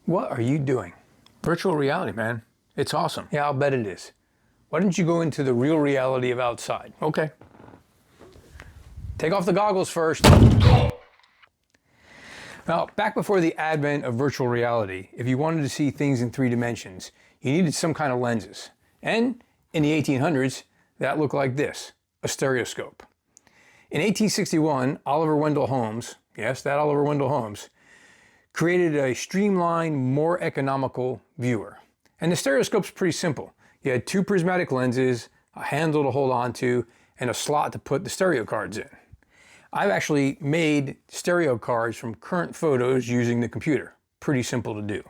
What are you doing? Virtual reality, man. It's awesome. Yeah, I'll bet it is. Why don't you go into the real reality of outside? Okay. Take off the goggles first. Now, back before the advent of virtual reality, if you wanted to see things in 3 dimensions, you needed some kind of lenses. And in the 1800s, that looked like this, a stereoscope. In 1861, Oliver Wendell Holmes, yes, that Oliver Wendell Holmes, created a streamlined, more economical viewer. And the stereoscope's pretty simple. You had 2 prismatic lenses, a handle to hold on to, and a slot to put the stereo cards in. I've actually made stereo cards from current photos using the computer. Pretty simple to do.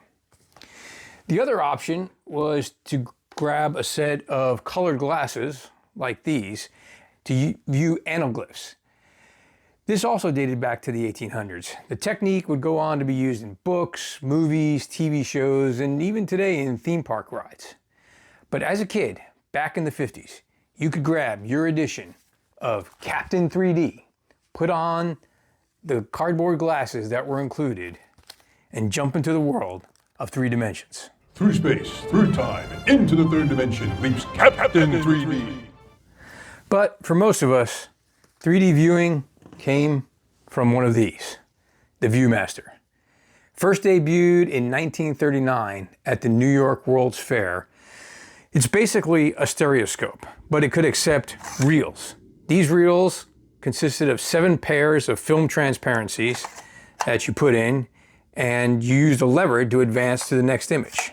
The other option was to grab a set of colored glasses, like these, to view anaglyphs. This also dated back to the 1800s. The technique would go on to be used in books, movies, TV shows, and even today in theme park rides. But as a kid, back in the 50s, you could grab your edition of Captain 3D, put on the cardboard glasses that were included, and jump into the world of 3 dimensions. Through space, through time, and into the 3rd dimension leaps Captain 3D. But for most of us, 3D viewing came from one of these, the Viewmaster. First debuted in 1939 at the New York World's Fair. It's basically a stereoscope, but it could accept reels. These reels consisted of 7 pairs of film transparencies that you put in, and you used a lever to advance to the next image.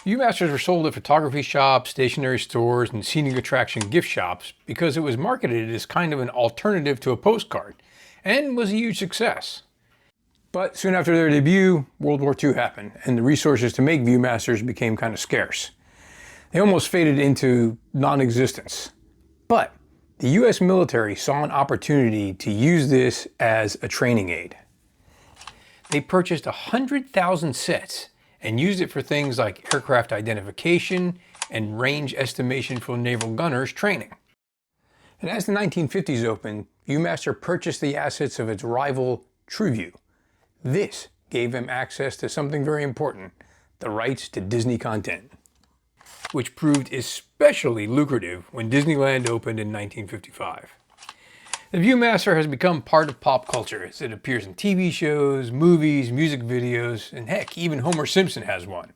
Viewmasters were sold at photography shops, stationery stores, and scenic attraction gift shops because it was marketed as kind of an alternative to a postcard, and was a huge success. But soon after their debut, World War II happened, and the resources to make Viewmasters became kind of scarce. They almost faded into non-existence. But the US military saw an opportunity to use this as a training aid. They purchased 100,000 sets and used it for things like aircraft identification and range estimation for naval gunners training. And as the 1950s opened, Viewmaster purchased the assets of its rival TrueView. This gave them access to something very important, the rights to Disney content, which proved especially lucrative when Disneyland opened in 1955. The Viewmaster has become part of pop culture as it appears in TV shows, movies, music videos, and heck, even Homer Simpson has one.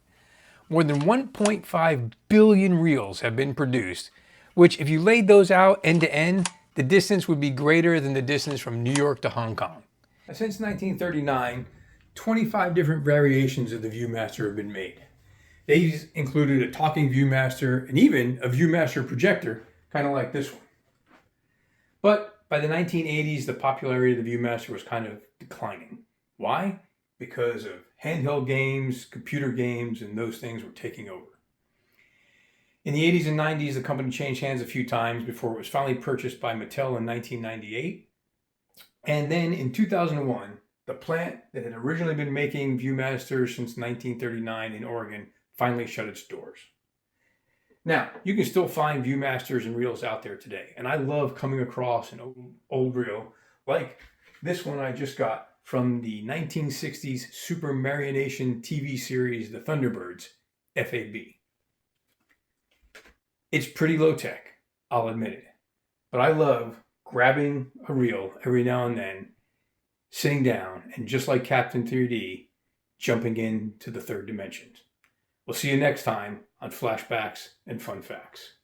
More than 1.5 billion reels have been produced, which if you laid those out end to end, the distance would be greater than the distance from New York to Hong Kong. Since 1939, 25 different variations of the Viewmaster have been made. These included a talking Viewmaster and even a Viewmaster projector, kind of like this one. But by the 1980s, the popularity of the Viewmaster was kind of declining. Why? Because of handheld games, computer games, and those things were taking over. In the 80s and 90s, the company changed hands a few times before it was finally purchased by Mattel in 1998. And then in 2001, the plant that had originally been making Viewmasters since 1939 in Oregon finally shut its doors. Now, you can still find Viewmasters and reels out there today, and I love coming across an old reel like this one I just got from the 1960s Super Marionation TV series, The Thunderbirds, FAB. It's pretty low-tech, I'll admit it, but I love grabbing a reel every now and then, sitting down, and just like Captain 3D, jumping into the 3rd dimension. We'll see you next time on Flashbacks and Fun Facts.